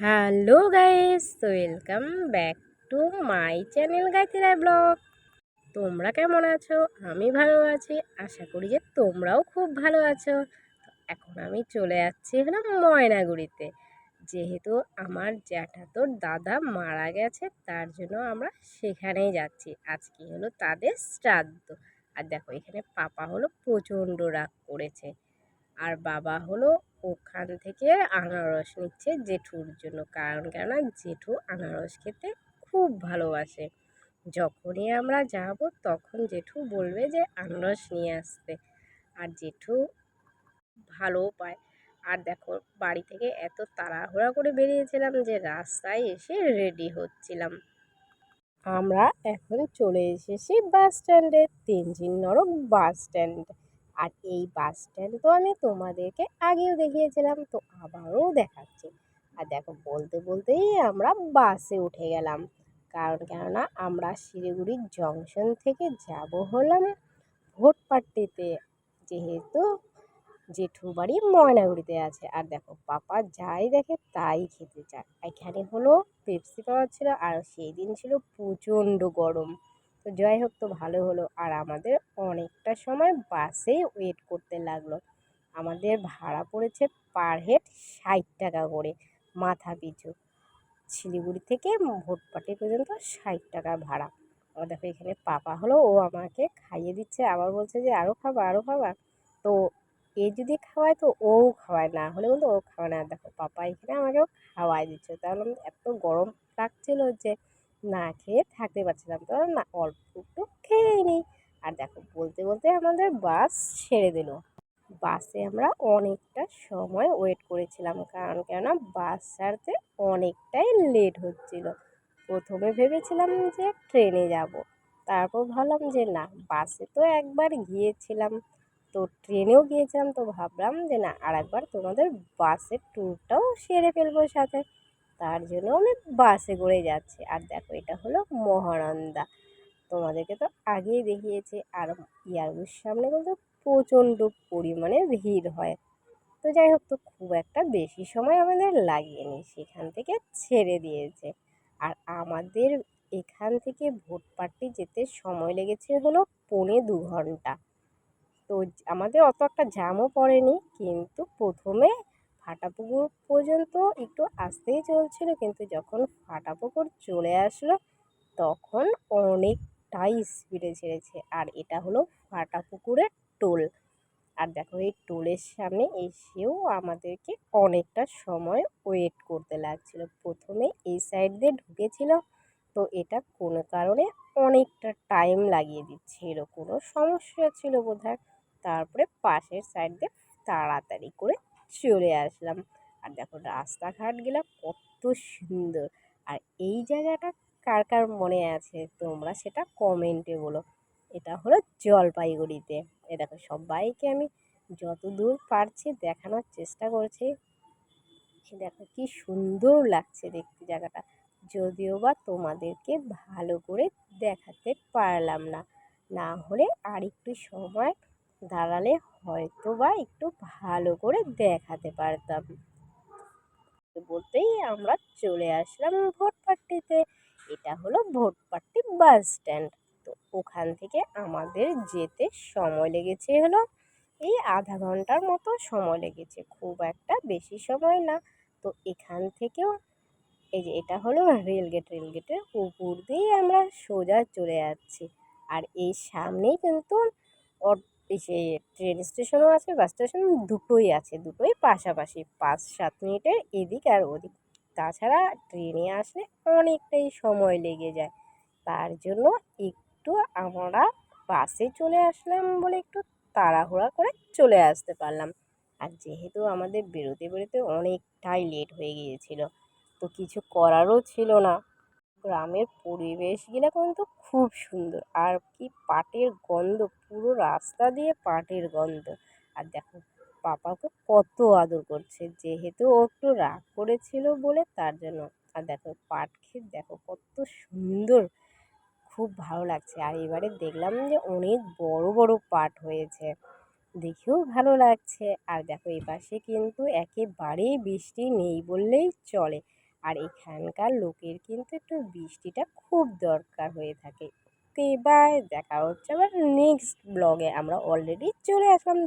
Hello guys, welcome back to my channel গাইতিরা blog. তোমরা কেমন আছো? আমি ভালো আছি, আশা করি যে তোমরাও খুব ভালো আছো। এখন আমি চলে যাচ্ছি হলো ময়নাগুড়িতে, যেহেতু আমার জ্যাঠাতোর দাদা মারা গেছে, তার জন্য আমরা সেখানেই যাচ্ছি। আজকে হলো তাদের শ্রাদ্ধ। আর দেখো এখানে পাপা হলো প্রচণ্ড রাগ করেছে, আর বাবা হলো ওখান থেকে আনারস নিচ্ছে জেঠুর জন্য। কারণ কেননা জেঠু আনারস খেতে খুব ভালোবাসে। যখনই আমরা যাব তখন জেঠু বলবে যে আনারস নিয়ে আসতে, আর জেঠু ভালোও পায়। আর দেখো বাড়ি থেকে এত তাড়াহুড়া করে বেরিয়েছিলাম যে রাস্তায় এসে রেডি হচ্ছিলাম। আমরা এখন চলে এসেছি বাস স্ট্যান্ডে, তেনজিং নরক বাস স্ট্যান্ড। আর এই বাস স্ট্যান্ড তো আমি তোমাদেরকে আগেও দেখিয়েছিলাম, তো আবারও দেখাচ্ছি। আর দেখো বলতে বলতেই আমরা বাসে উঠে গেলাম। কারণ কেননা আমরা শিলিগুড়ি জংশন থেকে যাব হলাম ভোটপাট্টিতে, যেহেতু জেঠু বাড়ি ময়নাগুড়িতে আছে। আর দেখো পাপা যাই দেখে তাই খেতে চায়। এখানে হলো পেপসি পাওয়া ছিল, আর সেই দিন ছিল প্রচণ্ড গরম। তো যাই হোক, তো ভালো হলো। আর আমাদের অনেকটা সময় বাসে ওয়েট করতে লাগলো। আমাদের ভাড়া পড়েছে পার হেড 60 টাকা করে মাথা পিছু। শিলিগুড়ি থেকে ভোটপাটি পর্যন্ত 60 টাকা ভাড়া। আর দেখো এখানে পাপা হলো, ও আমাকে খাইয়ে দিচ্ছে, আবার বলছে যে আরও খাবা আরও খাবা। তো এ যদি খাওয়ায় তো ও খাওয়ায়, না হলে কিন্তু ও খাওয়ায় না। দেখো পাপা এখানে আমাকেও খাওয়াই দিচ্ছে। তাহলে এত গরম লাগছিল যে না খেয়ে থাকতে পারছিলাম, তো না অল্প একটু খেয়েই নিই। আর দেখো বলতে বলতে আমাদের বাস ছেড়ে দিল। বাসে আমরা অনেকটা সময় ওয়েট করেছিলাম, কারণ কেননা বাস ছাড়তে অনেকটাই লেট হচ্ছিল। প্রথমে ভেবেছিলাম যে ট্রেনে যাব, তারপর ভাবলাম যে না, বাসে তো একবার গিয়েছিলাম, তো ট্রেনেও গিয়েছিলাম, তো ভাবলাম যে না আর একবার তোমাদের বাসের ট্যুরটাও সেরে ফেলবো সাথে। তার জন্য আমি বাসে করে যাচ্ছি। আর দেখো এটা হলো মহানন্দা, তোমাদেরকে তো আগেই দেখিয়েছি। আর ইয়ারগুর সামনে কিন্তু প্রচণ্ড পরিমাণে ভিড় হয়। তো যাই হোক, তো খুব একটা বেশি সময় আমাদের লাগেনি, সেখান থেকে ছেড়ে দিয়েছে। আর আমাদের এখান থেকে ভোটপাট্টি যেতে সময় লেগেছে হলো 2.25 ঘন্টা। তো আমাদের অত একটা জ্যামও পড়েনি, কিন্তু প্রথমে ফাটাপুকুর পর্যন্ত একটু আস্তেই চলছিল, কিন্তু যখন ফাটাপুকুর চলে আসলো তখন অনেকটাই স্পিডে ছেড়েছে। আর এটা হলো ফাটাপুকুরের টোল। আর দেখো এই টোলের সামনে এসেও আমাদেরকে অনেকটা সময় ওয়েট করতে লাগছিল। প্রথমে এই সাইড দিয়ে ঢুকেছিল, তো এটা কোনো কারণে অনেকটা টাইম লাগিয়ে দিচ্ছিল, কোনো সমস্যা ছিল বোধহয়। তারপরে পাশের সাইড দিয়ে তাড়াতাড়ি করে চলে আসলাম। আর দেখো রাস্তাঘাটগুলো কত সুন্দর। আর এই জায়গাটা কার কার মনে আছে তোমরা সেটা কমেন্টে বলো। এটা হলো জলপাইগুড়িতে। এ দেখো সবাইকে আমি যতদূর পারছি দেখানোর চেষ্টা করছি। দেখো কি সুন্দর লাগছে দেখতে জায়গাটা, যদিও বা তোমাদেরকে ভালো করে দেখাতে পারলাম না, না হলে আর একটু সময় দাঁড়ালে হয়তো বা একটু ভালো করে দেখাতে পারতাম। বলতেই আমরা চলে আসলাম ভোটপাট্টিতে। এটা হলো ভোটপাট্টি বাস স্ট্যান্ড। তো ওখান থেকে আমাদের যেতে সময় লেগেছে হলো এই আধা ঘন্টার মতো সময় লেগেছে, খুব একটা বেশি সময় না। তো এখান থেকেও এই যে এটা হলো রেলগেট, রেলগেটের উপর দিয়েই আমরা সোজা চলে যাচ্ছি। আর এই সামনেই কিন্তু এই যে ট্রেন স্টেশনও আছে, বাস স্টেশন দুটোই আছে, দুটোই পাশাপাশি 5-7 মিনিটের এদিক আর ওদিক। তাছাড়া ট্রেনে আসলে অনেকটাই সময় লেগে যায়, তার জন্য একটু আমরা বাসে চলে আসলাম বলে একটু তাড়াহুড়া করে চলে আসতে পারলাম। আর যেহেতু আমাদের বেরোতে বেরোতে অনেকটাই লেট হয়ে গিয়েছিল, তো কিছু করারও ছিল না। গ্রামের পরিবেশগুলো কিন্তু খুব সুন্দর, আর কি পাটের গন্ধ, পুরো রাস্তা দিয়ে পাটের গন্ধ। আর দেখো পাপাকে কত আদর করছে, যেহেতু ও একটু রাগ করেছিল বলে তার জন্য। আর দেখো পাট ক্ষেত দেখো কত সুন্দর, খুব ভালো লাগছে। আর এবারে দেখলাম যে অনেক বড় বড় পাট হয়েছে, দেখেও ভালো লাগছে। আর দেখো এই পাশে কিন্তু একেবারেই বৃষ্টি নেই বললেই চলে। আর এখানকার লোকের কিন্তু একটু বৃষ্টিটা খুব দরকার হয়ে থাকে। ওকে বাই, দেখা হচ্ছে আবার নেক্সট ব্লগে। আমরা অলরেডি চলে আসলাম